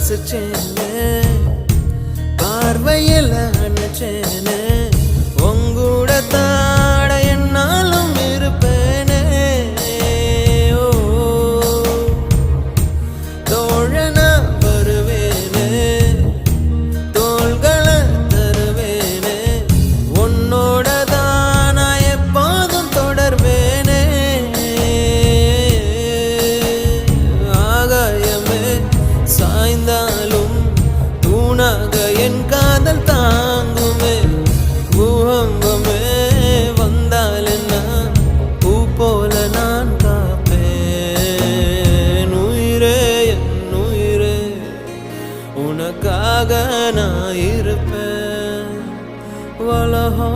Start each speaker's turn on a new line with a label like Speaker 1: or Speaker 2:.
Speaker 1: ரசிச்சேனே பார்வையில் நினைச்சேனே உங்கூட தாட என்னாலும் இருப்பேனே ஓ தோழனா வருவேனே தோள்களை தருவேனே உன்னோட தான் நான் எப்போதும் தொடர்வேனே ஆகாயமே சாய்ந்தாலும் தூணாக என் காதல் தாங்குமே பூகம்பமே வந்தால் என்ன பூ போல நான் காப்பேன் உயிரே என் உயிரே உனக்காக நான் இருப்பேன் வலஹோ